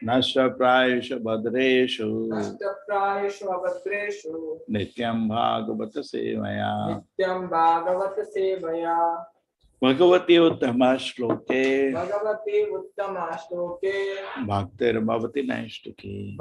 Nashta prayeshu badreshu Nityam Bhagavata Sevaya Bhagavati Uttama Shloke Bhaktir Bhavati Naishtaki.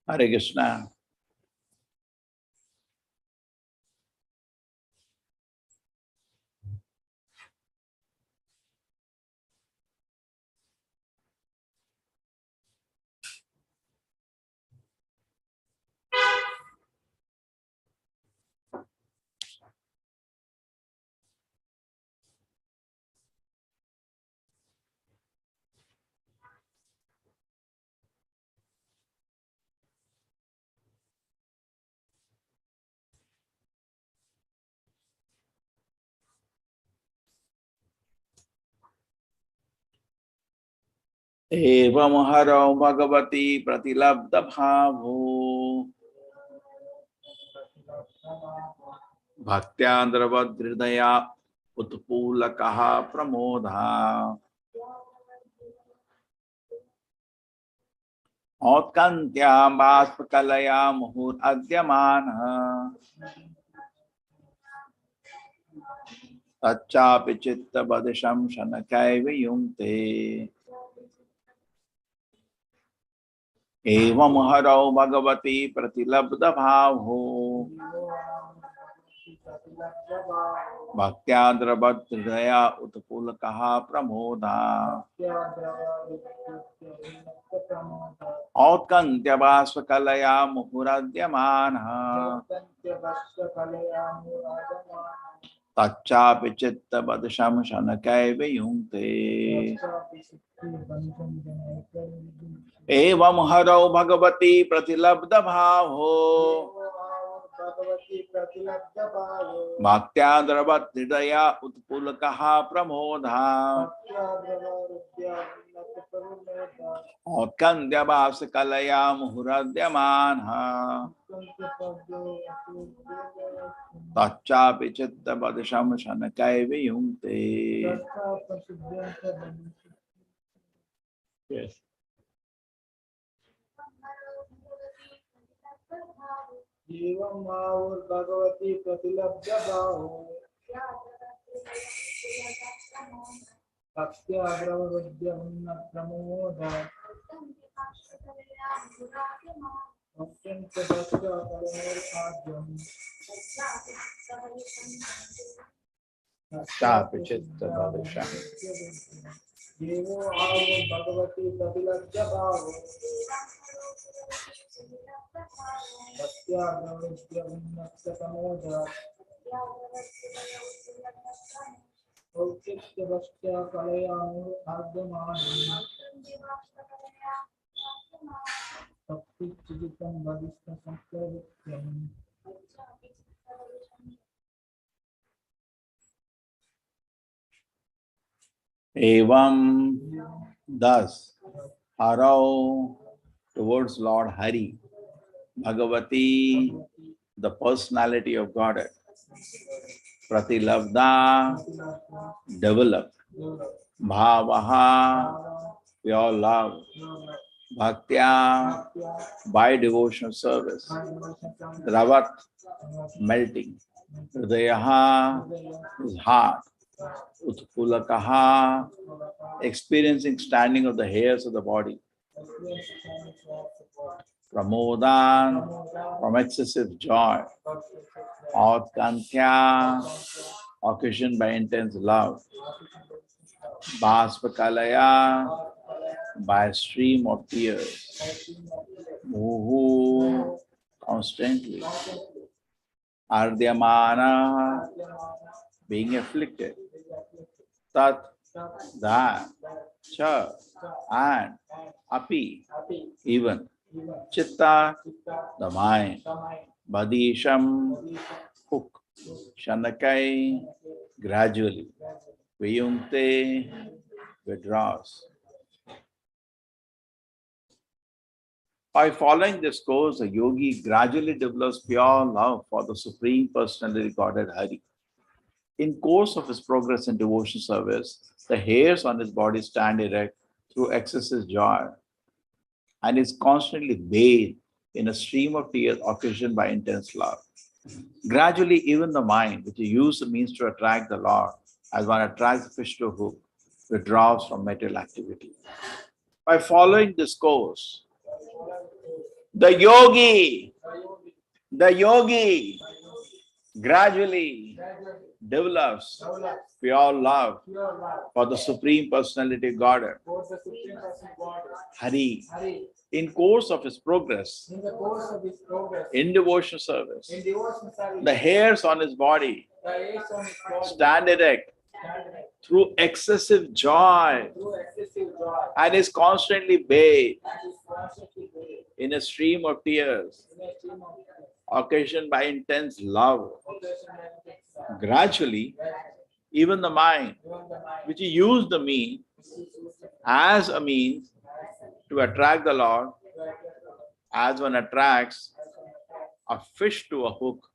Hare Krishna. Evam haro bhagavati pratilabdha bhavo bhaktyandravadridaya utpulakaha pramodha Otkantyam baspkalaya muhur adyamana Tachapi chitta badisham shanakaiva yungte Evam haro bhagavati pratilabdha bhavo Bhaktyadravadridaya utpulakaha pramodha Outkantyabhasvakalaya muhuradyamana Tachapi chitta badasham shanakaiva yungte Evam haro bhagavati pratilabdha bhavo Bhaktyadravadridaya utpulakaha pramodha Outkantyabhasvakalaya muhuradyamana Tachapi chitta badasham shanakaiva yungte. Yes. Evam haro bhagavati pratilabdha bhavo Bhaktyadravadridaya pramodha Tachapi chitta badasham Evam haro bhagavati pratilabdha bhavo Bhaktyadravadridaya pramodha Evam, thus, haro, towards Lord Hari, Bhagavati, the personality of Godhead, pratilabdha, developed, bhavaha, pure love, bhaktya, by devotional service, ravat, melting, hridayaha, his heart, utpulakaha, experiencing standing of the hairs of the body, pramodan, from excessive joy, outkantya, occasioned by intense love, baspakalaya, by a stream of tears, muhu, constantly, ardyamana, being afflicted, tat, that, cha, and, api, even, chitta, the mind, badisham, hook, shanakai, gradually, Viyunkte, withdraws. By following this course, a yogi gradually develops pure love for the Supreme Personality Godhead Hari. In course of his progress in devotional service, the hairs on his body stand erect through excessive joy and is constantly bathed in a stream of tears occasioned by intense love. Gradually, even the mind, which is used as a means to attract the Lord, as one attracts a fish to a hook, withdraws from material activity. By following this course, the yogi gradually develops pure love for the Supreme Personality Godhead, Hari. In course of his progress in devotional service, the hairs on his body stand erect through excessive joy and is constantly bathed in a stream of tears occasioned by intense love. Gradually, even the mind, which used the mean as a means to attract the Lord, as one attracts a fish to a hook,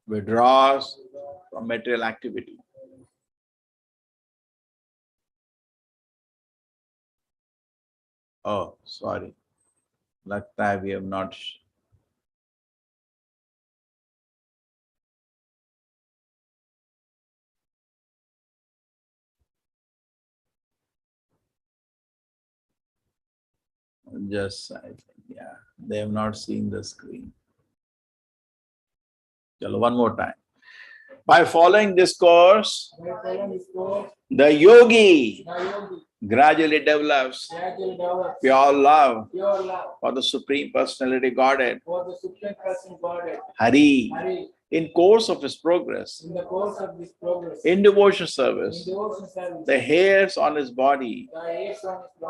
withdraws from material activity. Oh, sorry. Lagta hai we have not. Just, I think, yeah, they have not seen the screen. Chalo, one more time. By following this course, the yogi gradually develops pure love for the Supreme Personality Godhead, Hari. In course of his progress in devotional service, the hairs on his body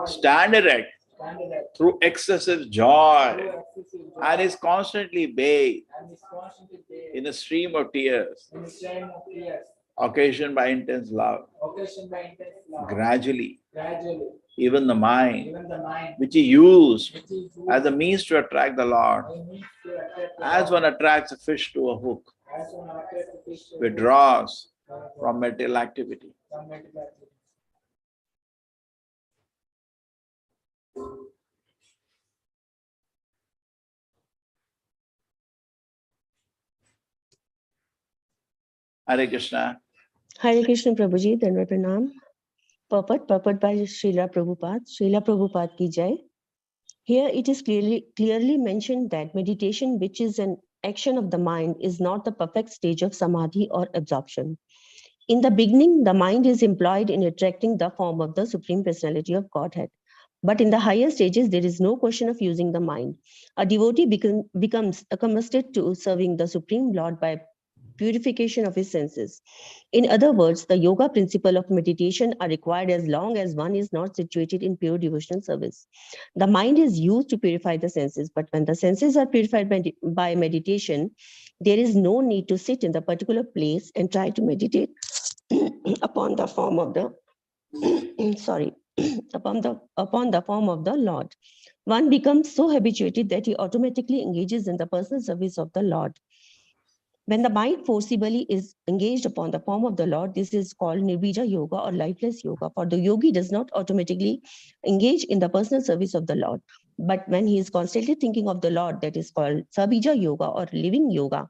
stand erect through excessive joy and is constantly bathed in a stream of tears occasioned by intense love. Gradually, even the mind, which is used as a means to attract the Lord, as one attracts a fish to a hook, withdraws from material activity. Hare Krishna. Hare Krishna Prabhuji, Dandavat Pranam. Purport by Srila Prabhupada ki jai. Here it is clearly mentioned that meditation, which is an action of the mind, is not the perfect stage of samadhi or absorption. In the beginning, the mind is employed in attracting the form of the Supreme Personality of Godhead. But in the higher stages, there is no question of using the mind. A devotee becomes accustomed to serving the Supreme Lord by purification of his senses. In other words, the yoga principle of meditation are required as long as one is not situated in pure devotional service. The mind is used to purify the senses, but when the senses are purified by meditation, there is no need to sit in the particular place and try to meditate upon the form of the upon the form of the Lord. One becomes so habituated that he automatically engages in the personal service of the Lord. When the mind forcibly is engaged upon the form of the Lord, this is called Nirbija Yoga or lifeless yoga. For the yogi does not automatically engage in the personal service of the Lord. But when he is constantly thinking of the Lord, that is called Sabija Yoga or living yoga.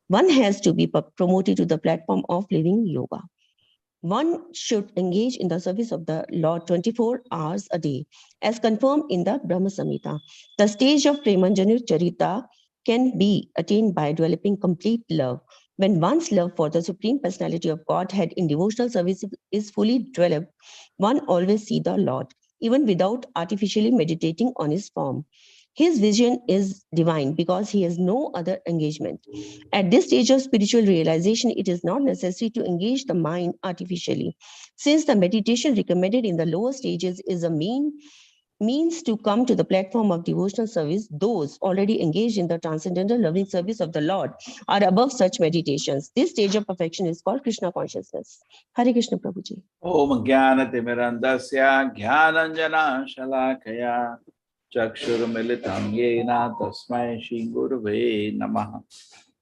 One has to be promoted to the platform of living yoga. One should engage in the service of the Lord 24 hours a day, as confirmed in the Brahma Samhita. The stage of Premanjanu Charita can be attained by developing complete love. When one's love for the Supreme Personality of Godhead in devotional service is fully developed, one always sees the Lord, even without artificially meditating on his form. His vision is divine because he has no other engagement. At this stage of spiritual realization, it is not necessary to engage the mind artificially. Since the meditation recommended in the lower stages is a mean means to come to the platform of devotional service, those already engaged in the transcendental loving service of the Lord are above such meditations. This stage of perfection is called Krishna consciousness. Hare Krishna, Prabhuji. Om Jnana-timirandasya Jnananjana Shalakaya Chakshurmilitam Yena Tasmai Shri Gurave Namaha.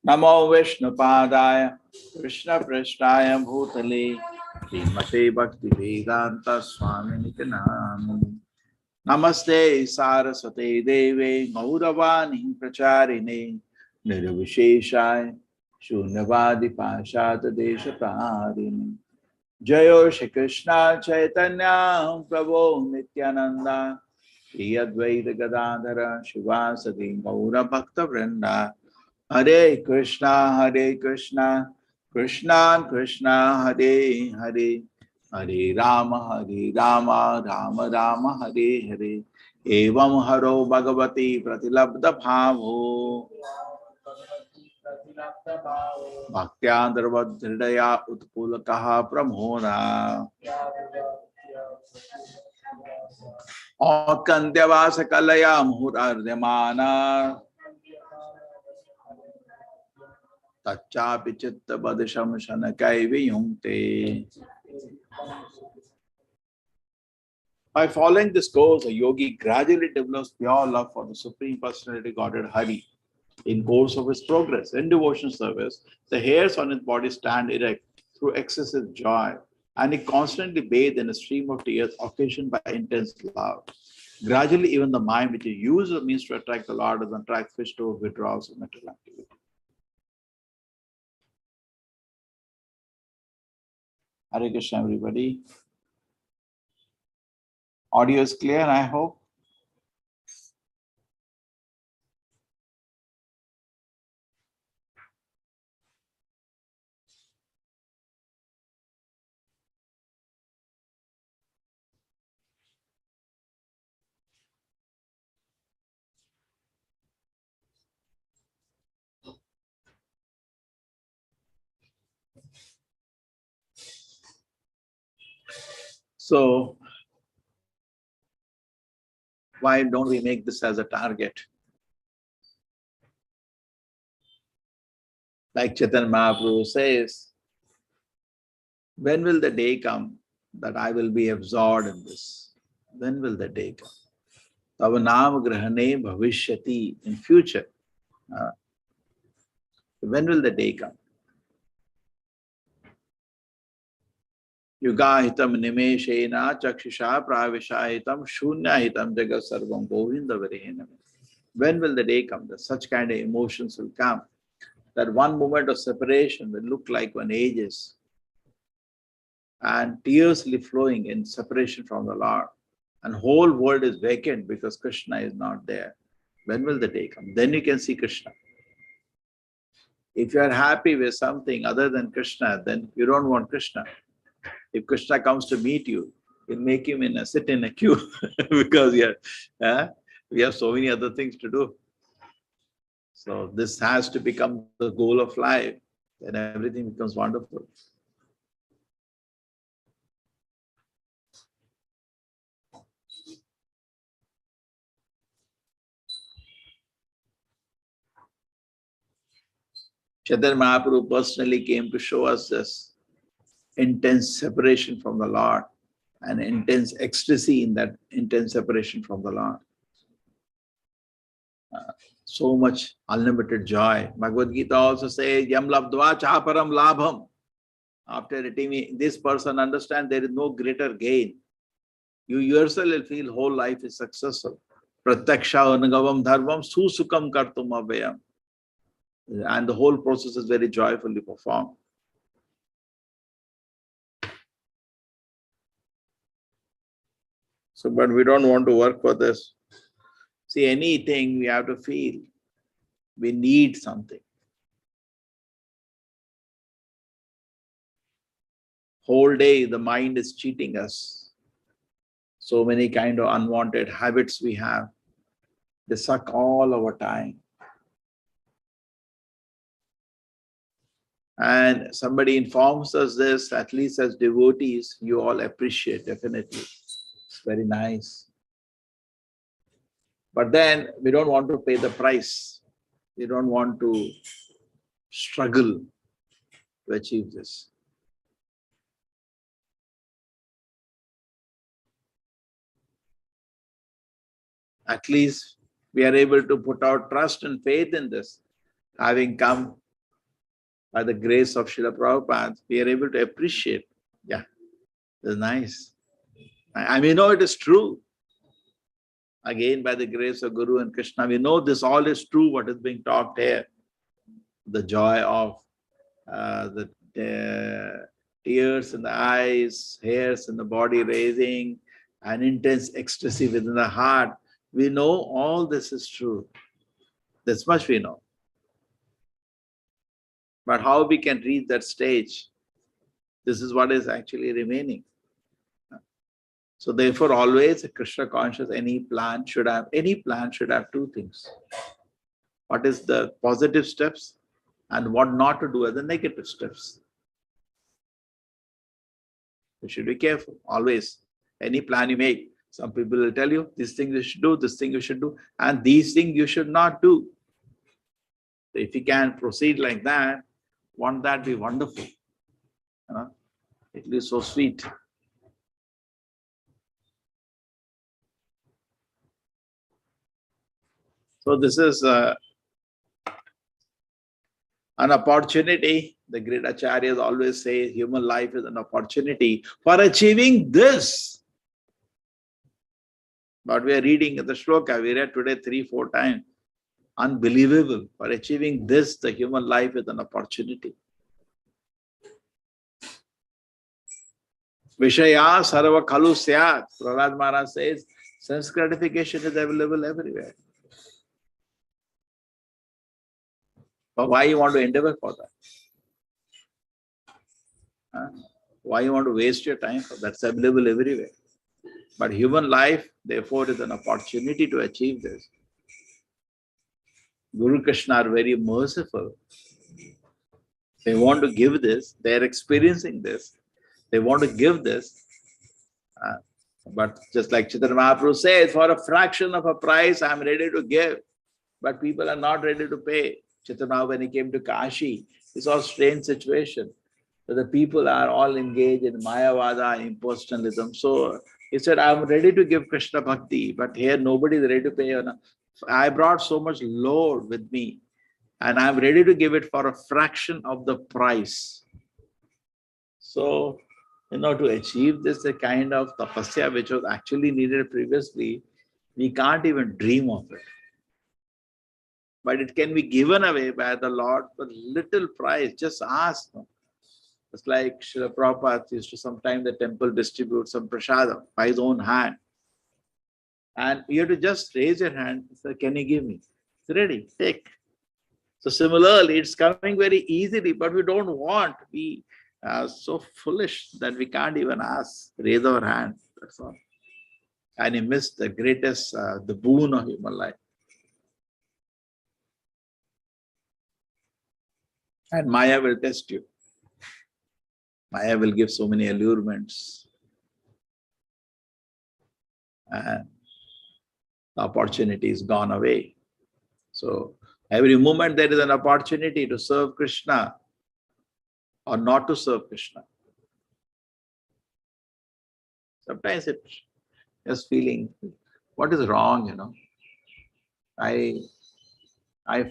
Namo Vishnu Padaya Krishna Prasthaya Bhutale Srimate Bhakti Vedanta Swami Nitanam. Namaste Saraswate Deve Gauravani Pracharine Nirvisheshai Shunyavadi Pashad Deshaparini. Jayo Shri Krishna Chaitanya Prabhu Nityananda Shri Advaita Gadadhara Shivasati Gaura Bhakta Vrinda. Hare Krishna, Krishna Krishna, Hare Hare, Hare Rama, Rama Rama, Hare Hare. Evam Haro Bhagavati Pratilabdha Bhavo Bhaktyandravadhridaya Utpulakaha Pramona Aukandyavasa Kalaya Muhurardhyamana Tachapi Chitta Badisham Shanakai Viyungte. By following this course, a yogi gradually develops pure love for the Supreme Personality Godhead Hari. In course of his progress in devotion service, the hairs on his body stand erect through excessive joy, and he constantly bathed in a stream of tears occasioned by intense love. Gradually, even the mind, which is used as a means to attract the Lord, does attract fish to withdrawals of material activity. Hare Krishna, everybody. Audio is clear, I hope. So, why don't we make this as a target? Like Chaitanya Mahaprabhu says, when will the day come that I will be absorbed in this? When will the day come? Tavanam grahane bhavishyati, in future. When will the day come? Yugahitam nimeshena chakshusha pravishahitam shunyahitam jagat sarvam govinda varihenam. When will the day come that such kind of emotions will come? That one moment of separation will look like one ages, and tears will be flowing in separation from the Lord, and whole world is vacant because Krishna is not there. When will the day come? Then you can see Krishna. If you are happy with something other than Krishna, then you don't want Krishna. If Krishna comes to meet you, you'll make him sit in a queue because we have so many other things to do. So this has to become the goal of life, then everything becomes wonderful. Chaitanya Mahaprabhu personally came to show us this intense separation from the Lord and intense ecstasy in that intense separation from the Lord. So much unlimited joy. Bhagavad Gita also says, Yam labdva chaparam labham. After attaining, this person understands there is no greater gain. You yourself will feel whole life is successful. Pratyaksha anagavam dharvam susukam kartum abhayam. And the whole process is very joyfully performed. So, but we don't want to work for this. See, anything we have to feel. We need something. Whole day the mind is cheating us. So many kind of unwanted habits we have. They suck all our time. And somebody informs us this, at least as devotees, you all appreciate, definitely. It's very nice. But then we don't want to pay the price. We don't want to struggle to achieve this. At least we are able to put our trust and faith in this. Having come by the grace of Srila Prabhupada, we are able to appreciate. Yeah, it's nice. And we know it is true. Again, by the grace of Guru and Krishna, we know this all is true, what is being talked here. The joy of the tears in the eyes, hairs in the body raising, and intense ecstasy within the heart. We know all this is true. This much we know. But how we can reach that stage, this is what is actually remaining. So therefore, always a Krishna conscious, any plan should have two things. What is the positive steps and what not to do as the negative steps. You should be careful, always. Any plan you make, some people will tell you, this thing you should do, this thing you should do, and these things you should not do. So if you can proceed like that, won't that be wonderful? You know, it will be so sweet. So this is an opportunity. The great acharyas always say human life is an opportunity for achieving this. But we are reading in the shloka, we read today 3-4 times. Unbelievable. For achieving this, the human life is an opportunity. Vishaya sarva khalu syat. Prahlad Maharaj says, sense gratification is available everywhere. But why you want to endeavor for that? Why you want to waste your time for that? That's available everywhere. But human life, therefore, is an opportunity to achieve this. Guru Krishna are very merciful. They want to give this. They are experiencing this. They want to give this. But just like Chaitanya Mahaprabhu says, for a fraction of a price, I am ready to give. But people are not ready to pay. Chaitanya, when he came to Kashi, he saw a strange situation. So the people are all engaged in Mayavada, impersonalism. So he said, I am ready to give Krishna Bhakti, but here nobody is ready to pay. I brought so much load with me, and I am ready to give it for a fraction of the price. So, to achieve this a kind of tapasya which was actually needed previously, we can't even dream of it. But it can be given away by the Lord for little price. Just ask. It's like Srila Prabhupada used to sometimes the temple distribute some prasadam by his own hand. And you have to just raise your hand and say, can you give me? It's ready, take. So similarly, it's coming very easily, but we don't want. We are so foolish that we can't even ask, raise our hand. That's all. And you miss the greatest, the boon of human life. And Maya will test you. Maya will give so many allurements. And the opportunity is gone away. So every moment there is an opportunity to serve Krishna or not to serve Krishna. Sometimes it's just feeling, what is wrong, I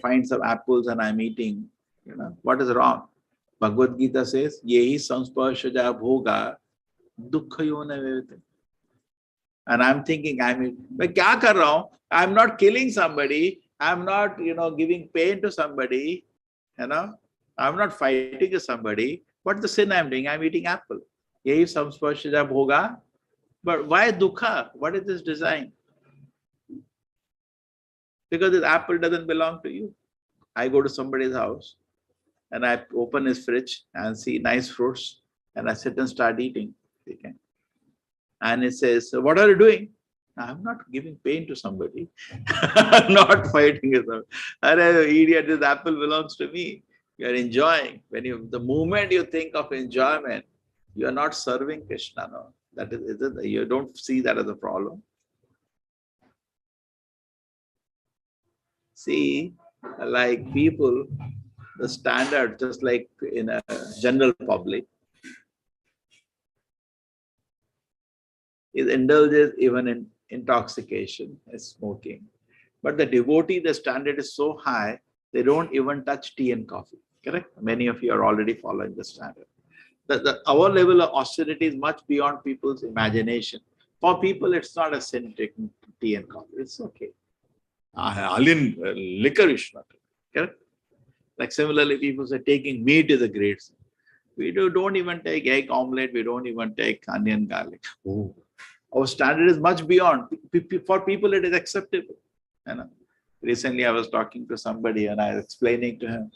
find some apples and I'm eating, what is wrong? Bhagavad Gita says, Yehi samsparshaja bhoga dukkha yona vevate. And I'm thinking, but kya kar raha hu? I'm not killing somebody. I'm not, giving pain to somebody. I'm not fighting with somebody. What's the sin I'm doing? I'm eating apple. Yehi samsparshaja bhoga. But why dukkha? What is this design? Because this apple doesn't belong to you. I go to somebody's house and I open his fridge and see nice fruits and I sit and start eating. Okay. And it says, so what are you doing? I'm not giving pain to somebody. I'm not fighting with them. Idiot, this apple belongs to me. You're enjoying. The moment you think of enjoyment, you are not serving Krishna. No. You don't see that as a problem. See, like people, the standard, just like in a general public, is indulges even in intoxication, as smoking. But the devotee, the standard is so high, they don't even touch tea and coffee. Correct? Many of you are already following the standard. Our level of austerity is much beyond people's imagination. For people, it's not a sin taking tea and coffee. It's okay. Liquor is not. Correct? Like similarly, people say taking meat is a great sin. We don't even take egg omelette. We don't even take onion garlic. Oh, our standard is much beyond. For people, it is acceptable. You know? Recently, I was talking to somebody and I was explaining to him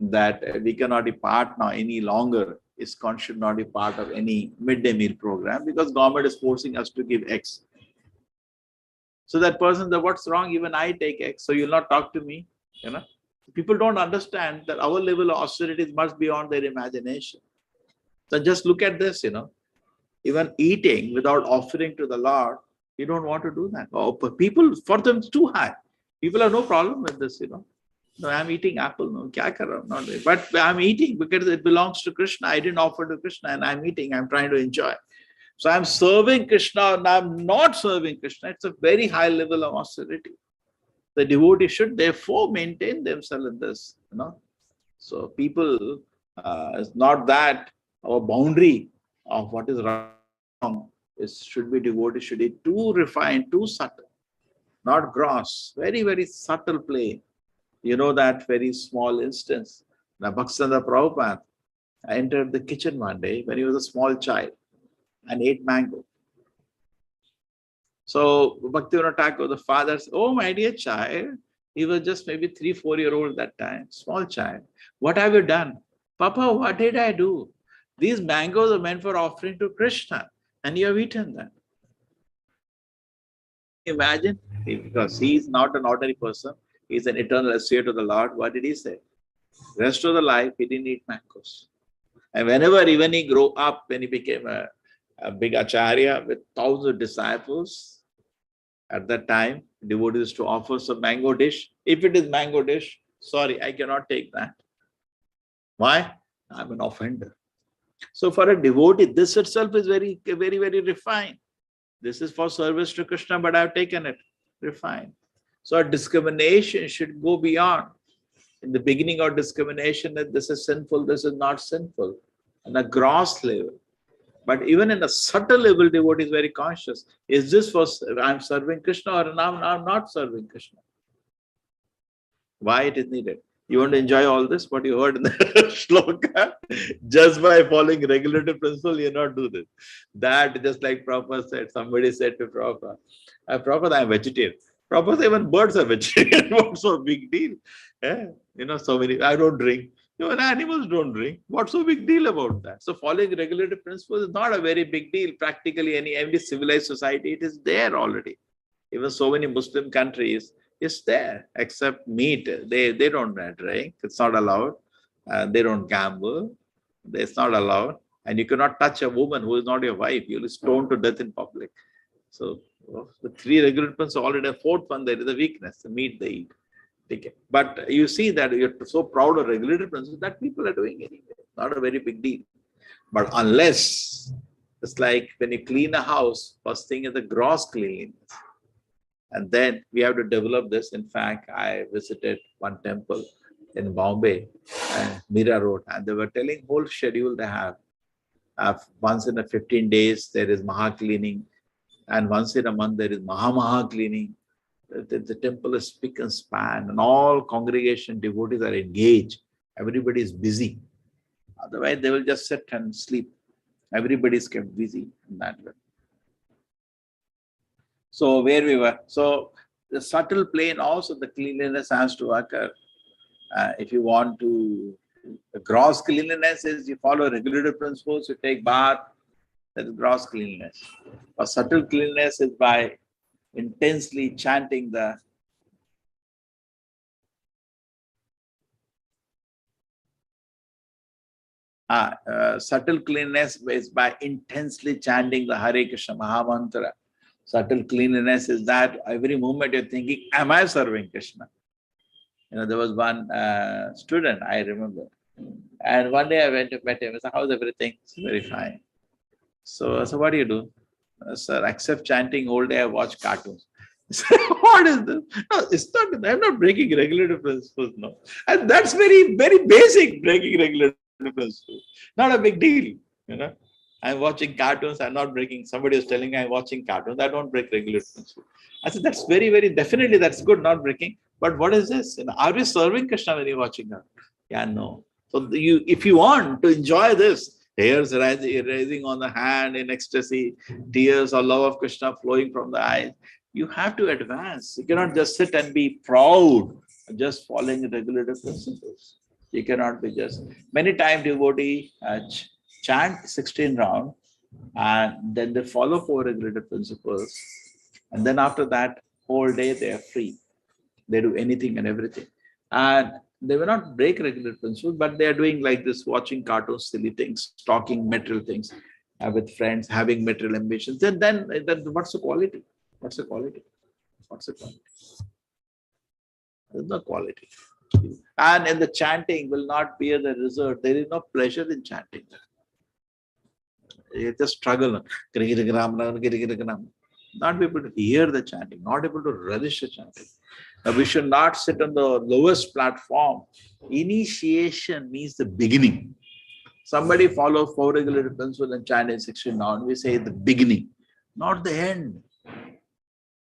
that we cannot be part now any longer. ISKCON should not be part of any midday meal program because government is forcing us to give eggs. So that person said, what's wrong? Even I take eggs, so you'll not talk to me. You know, people don't understand that our level of austerity is much beyond their imagination. So just look at this, you know, even eating without offering to the Lord, you don't want to do that. Oh, but people, for them, it's too high. People have no problem with this, you know. No, I'm eating apple. No, kya kar raha hu? Not really. But I'm eating because it belongs to Krishna. I didn't offer to Krishna and I'm eating. I'm trying to enjoy. So I'm serving Krishna and I'm not serving Krishna. It's a very high level of austerity. The devotee should therefore maintain themselves in this, you know. So people, it's not that our boundary of what is wrong should be devotee, should be too refined, too subtle, not gross, very, very subtle play. You know that very small instance. Now, Bhaktivinoda Prabhupada entered the kitchen one day when he was a small child and ate mango. So Bhaktivinoda Thakur, the father said, oh, my dear child, he was just maybe 3-4 years old that time, small child. What have you done? Papa, what did I do? These mangoes are meant for offering to Krishna and you have eaten them. Imagine, because he is not an ordinary person. He's an eternal associate of the Lord. What did he say? Rest of the life, he didn't eat mangoes. And whenever, even he grew up, when he became a big acharya with thousands of disciples, at that time, devotees to offer some mango dish. If it is mango dish, sorry, I cannot take that. Why? I'm an offender. So for a devotee, this itself is very, very, very refined. This is for service to Krishna, but I've taken it refined. So our discrimination should go beyond. In the beginning of discrimination, that this is sinful, this is not sinful, on a gross level. But even in a subtle level, devotee is very conscious. Is this for I'm serving Krishna or I'm not serving Krishna? Why it is needed? You want to enjoy all this, what you heard in the shloka? Just by following regulative principle, you not do this. That, just like Prabhupada said, somebody said to Prabhupada, Prabhupada, I'm vegetarian. Prabhupada, even birds are vegetarian. What's so big deal? You know, so many, I don't drink. Even animals don't drink. What's so big deal about that? So following regulative principles is not a very big deal. Practically every civilized society, it is there already. Even so many Muslim countries, it's there, except meat. They don't drink. It's not allowed. They don't gamble. It's not allowed. And you cannot touch a woman who is not your wife. You'll be stoned to death in public. So the 3 regulative principles already. A 4th one, there is a weakness. The meat they eat. Okay. But you see that you're so proud of regulative principles that people are doing anyway. Not a very big deal. But unless, it's like when you clean a house, first thing is the gross cleanliness. And then we have to develop this. In fact, I visited one temple in Bombay, Mira Road, and they were telling whole schedule they have. Once in a 15 days, there is Maha cleaning, and once in a month, there is Maha cleaning. The temple is spick and span, and all congregation devotees are engaged. Everybody is busy. Otherwise, they will just sit and sleep. Everybody is kept busy in that way. So where we were, so the subtle plane also, the cleanliness has to occur. If you want to, the gross cleanliness is you follow regulative principles, you take bath, that is gross cleanliness. But subtle cleanliness is by intensely chanting the subtle cleanliness is by intensely chanting the Hare Krishna Maha Mantra. Subtle cleanliness is that every moment you're thinking, am I serving Krishna? There was one student, I remember. And one day I went to meet him. I said, how's everything? It's very fine. So I said, what do you do? Sir, except chanting all day, I watch cartoons. I said, what is this? No, it's not, I'm not breaking regulative principles, no. And that's very, very basic, breaking regulative principles. Not a big deal, I'm watching cartoons, I'm not breaking. Somebody was telling me I'm watching cartoons, I don't break regulative principles. I said, that's very, very definitely, that's good, not breaking. But what is this? Are we serving Krishna when you're watching that? Yeah, no. So if you want to enjoy this, hairs rising on the hand in ecstasy, tears or love of Krishna flowing from the eyes, you have to advance. You cannot just sit and be proud, just following the regulative principles. You cannot be just. Many times devotee chant 16 rounds and then they follow 4 regulative principles. And then after that, whole day they are free. They do anything and everything. And they will not break regular principles, but they are doing like this, watching cartoons, silly things, talking material things with friends, having material ambitions. Then what's the quality? What's the quality? What's the quality? There's no quality. And in the chanting will not be the result. There is no pleasure in chanting. You just struggle. Not be able to hear the chanting, not able to relish the chanting. Now, we should not sit on the lowest platform. Initiation means the beginning. Somebody follows 4 regulative principles and chant 16 rounds. We say the beginning, not the end.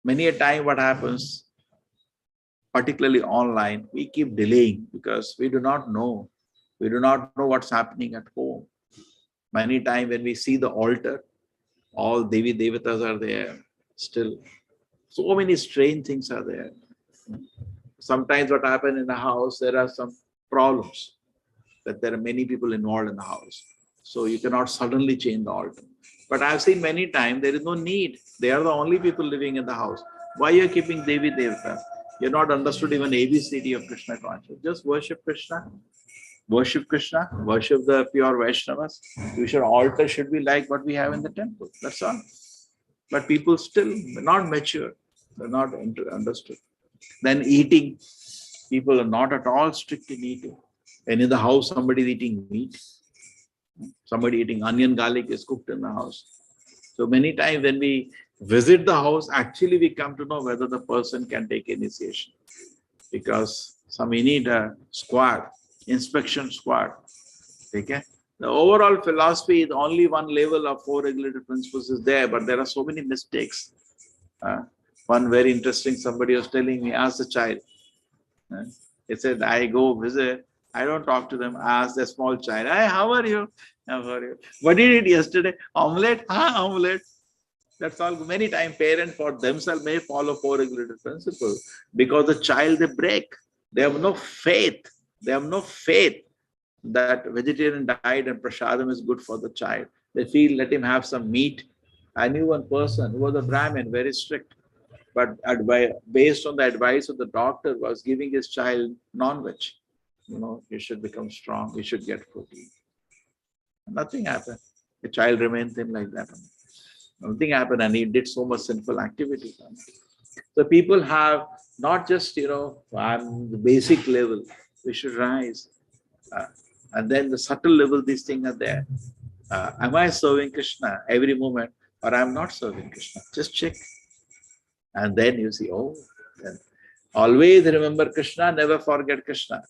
Many a time what happens, particularly online, we keep delaying because we do not know. We do not know what's happening at home. Many times when we see the altar, all Devi Devatas are there still. So many strange things are there. Sometimes what happens in the house, there are some problems that there are many people involved in the house. So you cannot suddenly change the altar. But I've seen many times there is no need. They are the only people living in the house. Why you're keeping Devi Devata? You're not understood even ABCD of Krishna consciousness. Just worship Krishna. Worship Krishna. Worship the pure Vaishnavas. Your altar should be like what we have in the temple. That's all. But people still not mature. They're not understood. Then eating. People are not at all strict in eating. And in the house, somebody is eating meat. Somebody eating onion, garlic is cooked in the house. So many times when we visit the house, actually we come to know whether the person can take initiation. Because we need a squad, inspection squad. Okay? The overall philosophy is only one level of 4 regulative principles is there, but there are so many mistakes. One very interesting, somebody was telling me, ask the child. He said, I go visit, I don't talk to them, ask the small child, hey, how are you? How are you? What did you eat yesterday? Omelette? Omelette. That's all. Many times parents for themselves may follow 4 regulative principles because the child they break. They have no faith. They have no faith that vegetarian diet and prasadam is good for the child. They feel let him have some meat. I knew one person who was a Brahmin, very strict, but based on the advice of the doctor was giving his child non-veg. You should become strong, you should get protein. Nothing happened. The child remained thin like that. Nothing happened and he did so much sinful activity. So people have not just, on the basic level, we should rise. And then the subtle level, these things are there. Am I serving Krishna every moment or I'm not serving Krishna? Just check. And then you see, then always remember Krishna, never forget Krishna.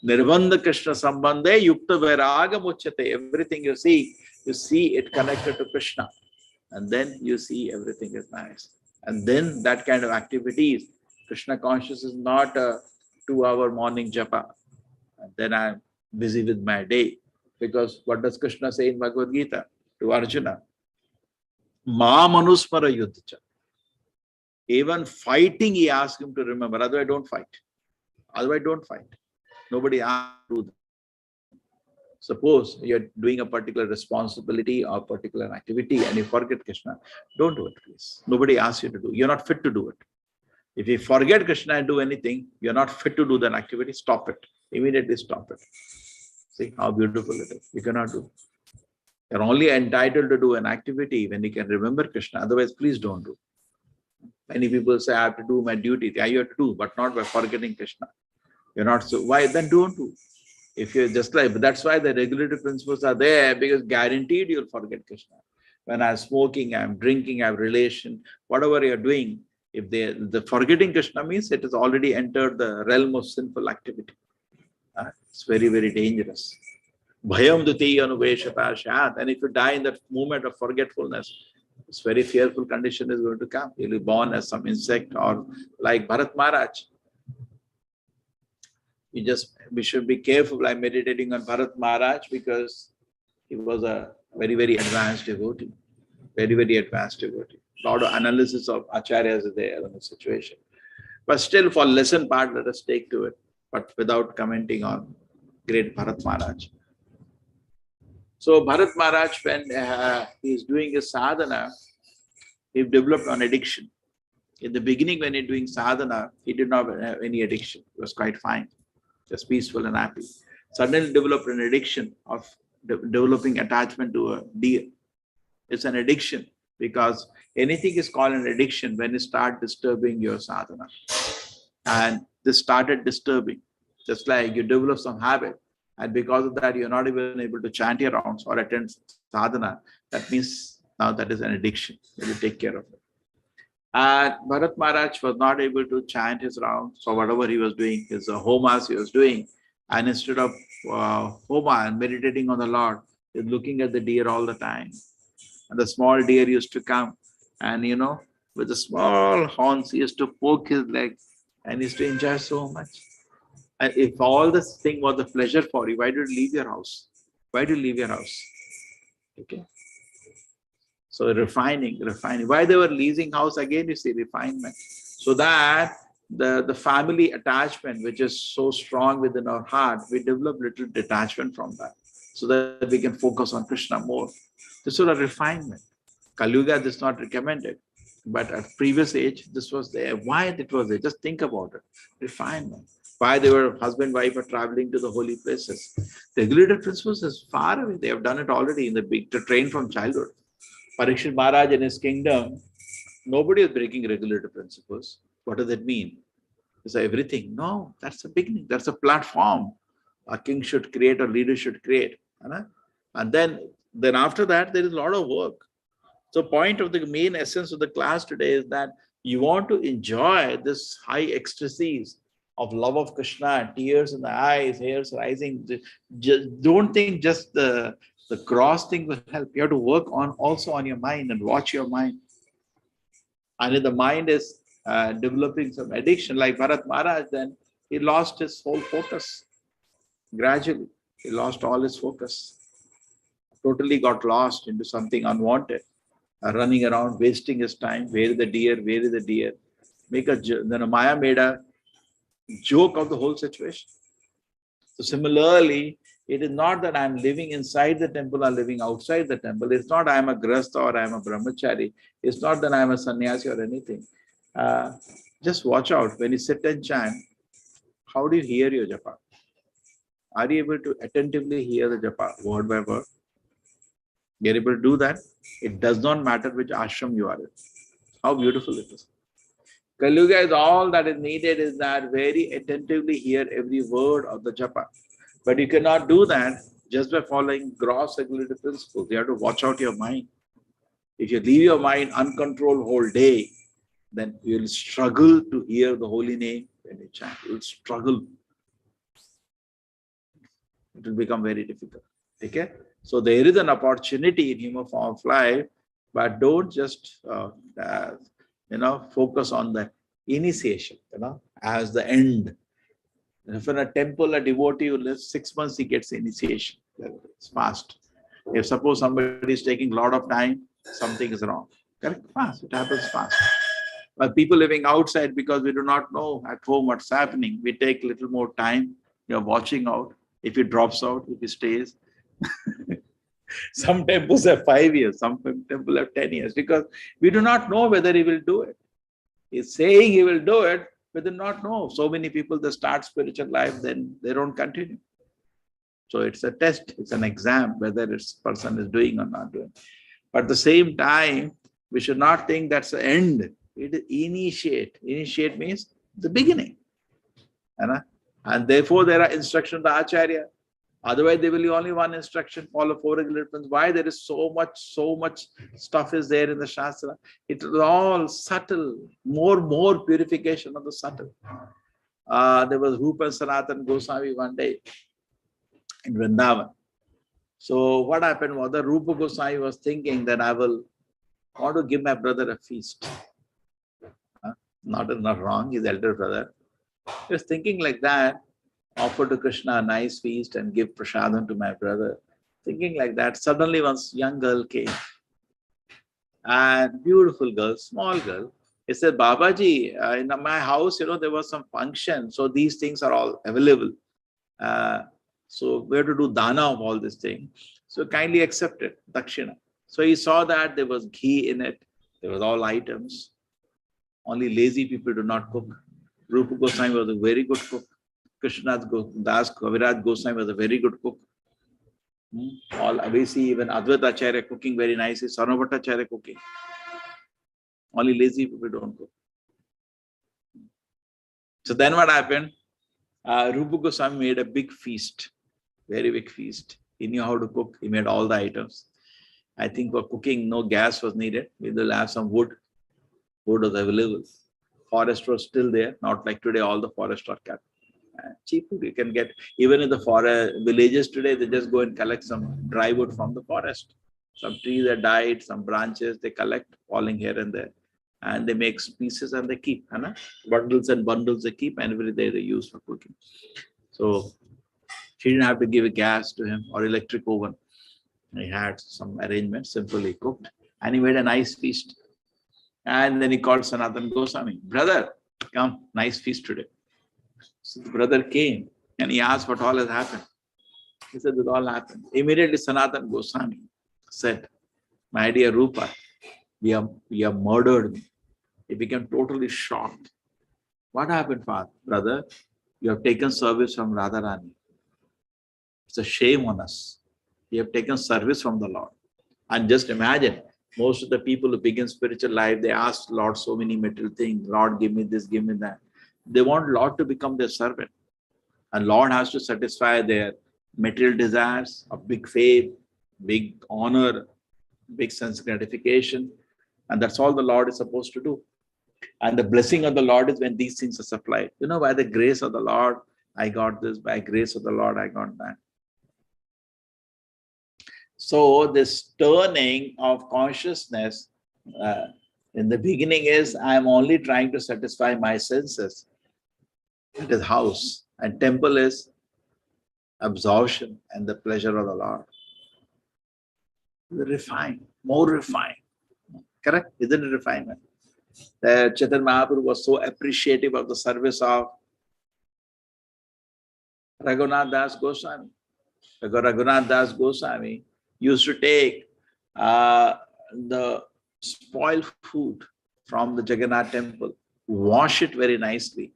Nirvanda Krishna sambandhe yukta vairaga muchyate. Everything you see it connected to Krishna. And then you see everything is nice. And then that kind of activities, Krishna consciousness is not a 2-hour morning japa. And then I'm busy with my day. Because what does Krishna say in Bhagavad Gita to Arjuna? Ma manusmara yuddhacha. Even fighting, he asked him to remember. Otherwise, don't fight. Otherwise, don't fight. Nobody asked you to do that. Suppose you're doing a particular responsibility or particular activity and you forget Krishna, don't do it, please. Nobody asks you to do. You're not fit to do it. If you forget Krishna and do anything, you're not fit to do that activity, stop it. Immediately stop it. See how beautiful it is. You cannot do. You're only entitled to do an activity when you can remember Krishna. Otherwise, please don't do. Many people say, I have to do my duty. Yeah, you have to do, but not by forgetting Krishna. You're not so, why then don't do? If you're just like, but that's why the regulatory principles are there, because guaranteed you'll forget Krishna. When I'm smoking, I'm drinking, I have relation, whatever you're doing, if the forgetting Krishna means it has already entered the realm of sinful activity. It's very, very dangerous. Bhayam dutiya anuveshata shat. And if you die in that moment of forgetfulness, this very fearful condition is going to come. You'll be born as some insect, or like Bharat Maharaj. We should be careful like meditating on Bharat Maharaj, because he was a very, very advanced devotee. Very, very advanced devotee. A lot of analysis of acharyas is there in the situation. But still, for lesson part, let us take to it, but without commenting on great Bharat Maharaj. So Bharat Maharaj, when he is doing his sadhana, he developed an addiction. In the beginning, when he was doing sadhana, he did not have any addiction. He was quite fine, just peaceful and happy. Suddenly developed an addiction of developing attachment to a deer. It's an addiction, because anything is called an addiction when you start disturbing your sadhana. And this started disturbing, just like you develop some habit, and because of that, you're not even able to chant your rounds or attend sadhana. That means now that is an addiction. You take care of it. And Bharat Maharaj was not able to chant his rounds, so whatever he was doing, his homas he was doing, and instead of homa and meditating on the Lord, he was looking at the deer all the time. And the small deer used to come, and with the small horns, he used to poke his leg, and he used to enjoy so much. And if all this thing was a pleasure for you, why did you leave your house? Why did you leave your house? Okay. So refining. Why they were leasing house again, you see, refinement. So that the family attachment, which is so strong within our heart, we develop little detachment from that, so that we can focus on Krishna more. This sort of refinement. Kali Yuga, this is not recommended. But at previous age, this was there. Why it was there? Just think about it. Refinement. Why they were husband, wife are traveling to the holy places. Regulated principles is far away. They have done it already in the big train from childhood. Parikshit Maharaj in his kingdom, nobody is breaking regulated principles. What does that mean? Is everything? No, that's the beginning. That's a platform a king should create or leader should create. And then after that, there is a lot of work. So point of the main essence of the class today is that you want to enjoy this high ecstasies of love of Krishna, tears in the eyes, hairs rising. Just don't think just the cross thing will help. You have to work on also on your mind and watch your mind. And if the mind is developing some addiction, like Bharat Maharaj, then he lost his whole focus. Gradually, he lost all his focus. Totally got lost into something unwanted. Running around, wasting his time. Where is the deer? Where is the deer? Then Maya made a joke of the whole situation. So similarly, it is not that I'm living inside the temple or living outside the temple. It's not I'm a grasta or I'm a brahmachari. It's not that I'm a sannyasi or anything. Just watch out when you sit and chant. How do you hear your japa? Are you able to attentively hear the japa word by word? You're able to do that? It does not matter which ashram you are in. How beautiful it is. Kali Yuga is all that is needed is that very attentively hear every word of the japa. But you cannot do that just by following gross regulated principles. You have to watch out your mind. If you leave your mind uncontrolled whole day, then you will struggle to hear the holy name when you chant. You will struggle. It will become very difficult. Okay? So there is an opportunity in human form of life, but don't just focus on the initiation, as the end. If in a temple, a devotee who lives 6 months, he gets initiation. It's fast. If suppose somebody is taking a lot of time, something is wrong. Correct? Fast. It happens fast. But people living outside, because we do not know at home what's happening, we take little more time. You're watching out. If he drops out, if he stays. Some temples have 5 years, some temples have 10 years, because we do not know whether he will do it. He's saying he will do it, but they do not know. So many people, they start spiritual life, then they don't continue. So it's a test, it's an exam, whether this person is doing or not doing. But at the same time, we should not think that's the end. It is initiate. Initiate means the beginning. And therefore, there are instructions of the Acharya. Otherwise, there will be only one instruction, follow 4 regulations. Why there is so much stuff is there in the Shastra? It is all subtle, more purification of the subtle. There was Rupa and Sanatana Goswami one day in Vrindavan. So what happened was the Rupa Goswami was thinking that I will want to give my brother a feast. Not wrong, his elder brother. He was thinking like that, offer to Krishna a nice feast and give prasadam to my brother. Thinking like that, suddenly one young girl came. And beautiful girl, small girl. He said, Babaji, in my house, there was some function. So these things are all available. So we have to do dana of all these things. So kindly accept it, dakshina. So he saw that there was ghee in it. There was all items. Only lazy people do not cook. Rupa Goswami was a very good cook. Krishnadas Das Kaviraj Goswami was a very good cook. All we see even Advaita Acharya cooking very nicely, Sarvabhatta Acharya cooking. Only lazy people don't cook. So then what happened? Rupa Goswami made a big feast, very big feast. He knew how to cook. He made all the items. I think for cooking, no gas was needed. We will have some wood. Wood was available. Forest was still there. Not like today, all the forests are kept. Cheap wood you can get. Even in the forest villages today, they just go and collect some dry wood from the forest. Some trees that died, some branches they collect, falling here and there. And they make pieces and they keep. Bundles and bundles they keep, and every day they use for cooking. So she didn't have to give a gas to him or electric oven. He had some arrangement, simply cooked. And he made a nice feast. And then he called Sanatana Goswami, brother, come, nice feast today. So the brother came and he asked what all has happened. He said, it all happened. Immediately Sanatana Goswami said, my dear Rupa, you have murdered me. He became totally shocked. What happened, father? Brother? You have taken service from Radharani. It's a shame on us. You have taken service from the Lord. And just imagine, most of the people who begin spiritual life, they ask Lord so many material things. Lord, give me this, give me that. They want Lord to become their servant. And Lord has to satisfy their material desires of big fame, big honor, big sense of gratification. And that's all the Lord is supposed to do. And the blessing of the Lord is when these things are supplied. By the grace of the Lord, I got this. By grace of the Lord, I got that. So this turning of consciousness in the beginning is, I'm only trying to satisfy my senses. It is house. And temple is absorption and the pleasure of the Lord. Refined, more refined. Correct? Isn't it refinement? Chaitanya Mahaprabhu was so appreciative of the service of Raghunath Das Goswami. Raghunath Das Goswami used to take the spoiled food from the Jagannath temple, wash it very nicely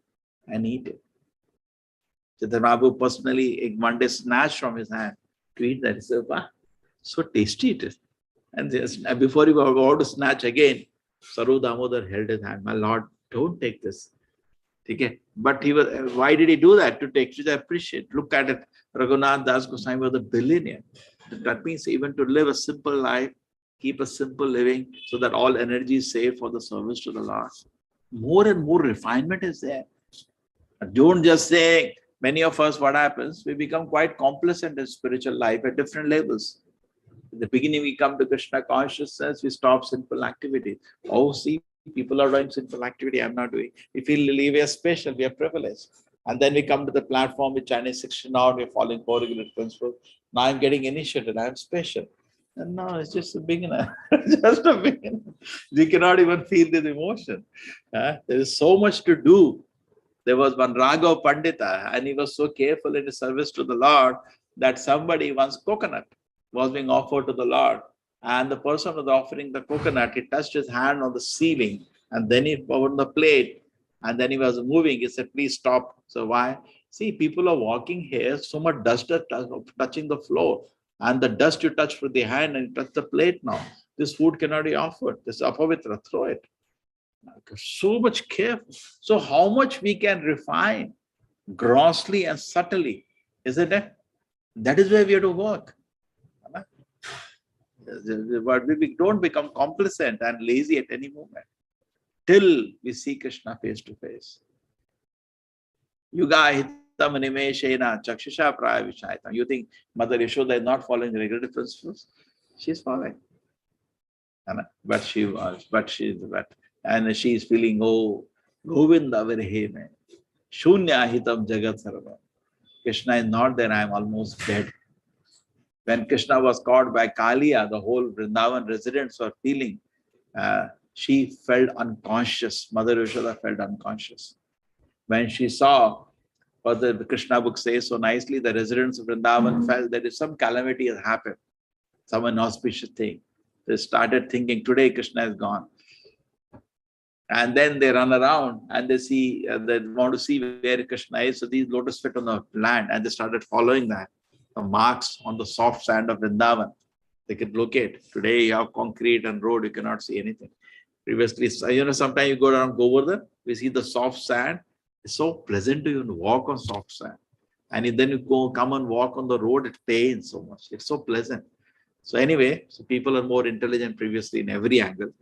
and eat it. Chaitanya Mahaprabhu personally one day snatched from his hand to eat that. He said, wow, so tasty it is. And before he was about to snatch again, Saru Damodar held his hand. My Lord, don't take this. Okay? But why did he do that? To take, to appreciate. Look at it. Raghunath Das Goswami was a billionaire. That means even to live a simple life, keep a simple living so that all energy is saved for the service to the Lord. More and more refinement is there. Don't just say, many of us, what happens? We become quite complacent in spiritual life at different levels. In the beginning, we come to Krishna consciousness, we stop sinful activity. Oh, see, people are doing sinful activity, I'm not doing. We feel we are special, we are privileged. And then we come to the platform with Chinese 16 hours, we're following 4 regular principles. Now I'm getting initiated, I'm special. And now it's just a beginner, just a beginner. You cannot even feel this emotion. There is so much to do. There was one Raghav Pandita, and he was so careful in his service to the Lord that somebody once coconut was being offered to the Lord. And the person was offering the coconut, he touched his hand on the ceiling, and then he put the plate, and then he was moving. He said, please stop. So why? See, people are walking here, so much dust is touching the floor. And the dust you touch with the hand and you touch the plate now. This food cannot be offered. This is apavitra, throw it. So much careful. So how much we can refine grossly and subtly, isn't it? That is where we have to work. But we don't become complacent and lazy at any moment till we see Krishna face to face. Yuga hitam animeshena chakshusha praya vishayata. You think Mother Yashoda is not following the regulative principles? She's following. But she was, and she is feeling, oh, Govinda Virhe, Shunya hitam jagat sarva. Krishna is not there, I am almost dead. When Krishna was caught by Kaliya, the whole Vrindavan residents were feeling, she felt unconscious. Mother Yashoda felt unconscious. When she saw what the Krishna book says so nicely, the residents of Vrindavan felt that if some calamity has happened, some inauspicious thing, they started thinking, today Krishna is gone. And then they run around and they see, they want to see where Krishna is. So these lotus fit on the land and they started following that. The marks on the soft sand of Vrindavan, they could locate. Today you have concrete and road, you cannot see anything. Previously, sometimes you go around Govardhan, we see the soft sand. It's so pleasant to even walk on soft sand. And then you come and walk on the road, it pains so much. It's so pleasant. So anyway, so people are more intelligent previously in every angle.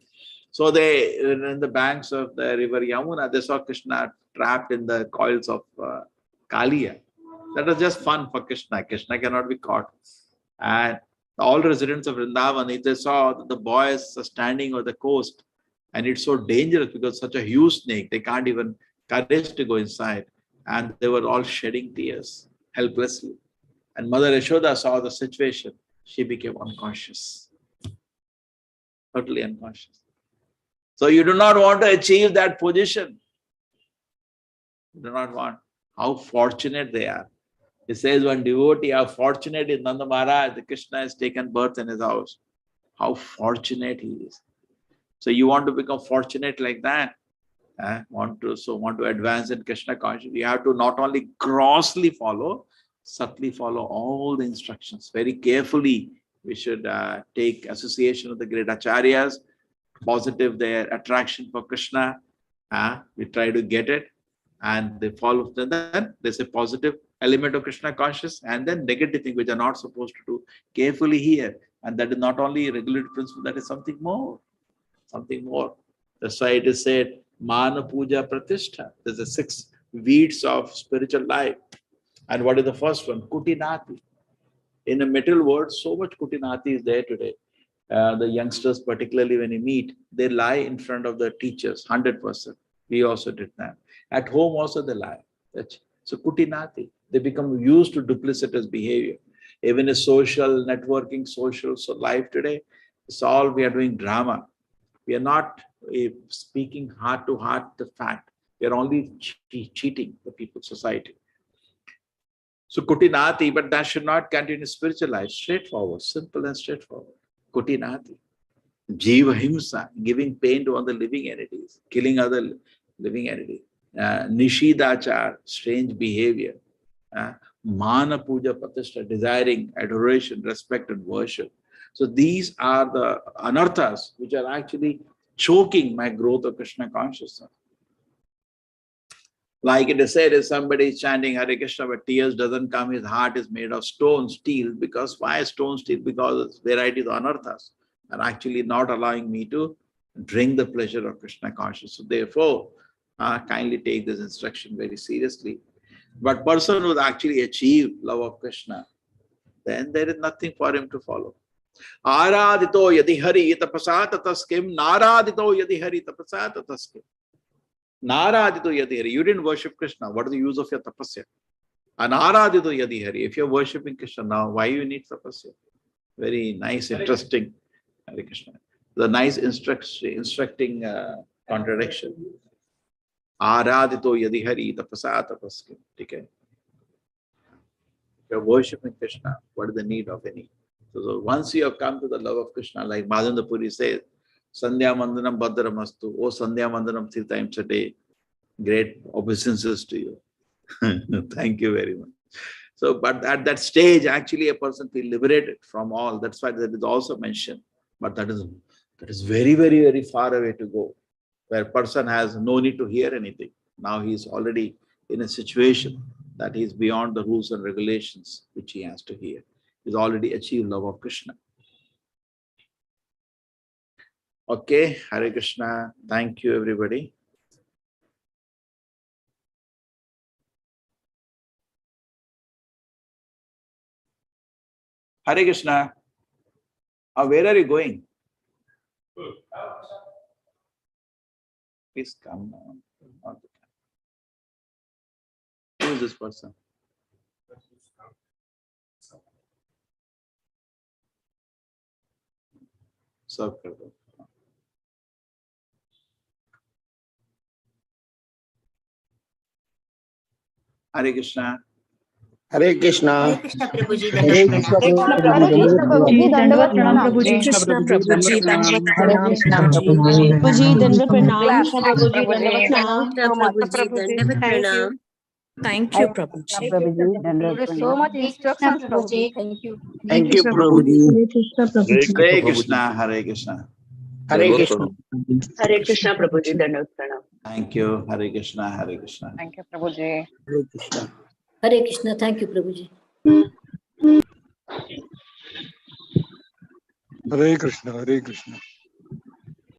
So they, in the banks of the river Yamuna, they saw Krishna trapped in the coils of Kaliya. That was just fun for Krishna. Krishna cannot be caught. And all residents of Vrindavan, if they saw that the boys are standing on the coast, and it's so dangerous because such a huge snake, they can't even courage to go inside. And they were all shedding tears helplessly. And Mother Yashoda saw the situation. She became unconscious. Totally unconscious. So you do not want to achieve that position. You do not want. How fortunate they are. It says one devotee, how fortunate is Nanda Maharaj, the Krishna has taken birth in his house. How fortunate he is. So you want to become fortunate like that. Want to advance in Krishna consciousness. You have to not only grossly follow, subtly follow all the instructions. Very carefully, we should take association with the great acharyas, positive their attraction for Krishna. We try to get it. And they follow. Then there's a positive element of Krishna conscious, and then negative thing which are not supposed to do. Carefully hear, and that is not only a regulative principle. That is something more, something more. That's why it is said, Mana Puja Pratishtha. There's the 6 weeds of spiritual life, and what is the first one? Kutinati. In a material world, so much Kutinati is there today. The youngsters, particularly when you meet, they lie in front of the teachers, 100%. We also did that. At home also they lie. So Kutinati, they become used to duplicitous behavior. Even in social networking, social life today, it's all we are doing drama. We are not speaking heart to heart the fact. We are only cheating the people, society. So Kutinati, but that should not continue spiritual life. Straightforward, simple and straightforward. Kutinati. Jiva Himsa, giving pain to other living entities, killing other living entities. Nishidachar, strange behavior. Mana Puja Pratishtha, desiring adoration, respect and worship. So these are the anarthas which are actually choking my growth of Krishna consciousness. Like it is said, if somebody is chanting Hare Krishna but tears doesn't come, his heart is made of stone, steel. Because why stone, steel? Because varieties of anarthas are actually not allowing me to drink the pleasure of Krishna consciousness. So therefore, kindly take this instruction very seriously. But person who actually achieve love of Krishna, then there is nothing for him to follow. Aradito yadi hari tapasa tataskim, naradito yadi hari tapasa tataskim. Naradito yadi hari. You didn't worship Krishna. What is the use of your tapasya? Anaradito yadi hari. If you're worshipping Krishna now, why you need tapasya? Very nice, interesting. Hare Krishna. The nice instructing contradiction. Aradito yadi hari tapasa tapaskim. Okay. You're worshipping Krishna. What is the need of any? So once you have come to the love of Krishna, like Madhavendra Puri says, Sandhya Mandanam Bhadramastu. Oh Sandhya Mandanam 3 times a day. Great obeisances to you. Thank you very much. So, but at that stage, actually a person feels liberated from all. That's why that is also mentioned. But that is very, very, very far away to go, where a person has no need to hear anything. Now he is already in a situation that he is beyond the rules and regulations which he has to hear. He's already achieved love of Krishna. Okay, Hare Krishna. Thank you, everybody. Hare Krishna. Where are you going? Please come now. Who is this person? Serve kar do. Hare Krishna. Hare Krishna. Hare Krishna Prabhuji, Hare Krishna Prabhuji, Dandavat pranam Prabhuji, Prabhuji. Krishna Prabhuji, Dandavat Hare pranam Krishna Prabhuji. Prabhuji, Dandavat pranam. Prabhuji, Dandavat Pranam. Krishna Prabhuji, Dandavat pranam. Thank you, Prabhuji. So much instructions, Prabhuji. Thank you. Thank you, Prabhuji. Hare Krishna. Hare Krishna. Hare Krishna. Hare Krishna Prabhuji, Dandavat pranam. Thank you. Hare Krishna. Hare Krishna. Thank you, Prabhuji. Hare Krishna. Hare Krishna, thank you, Prabhuji. Hare Krishna, Hare Krishna.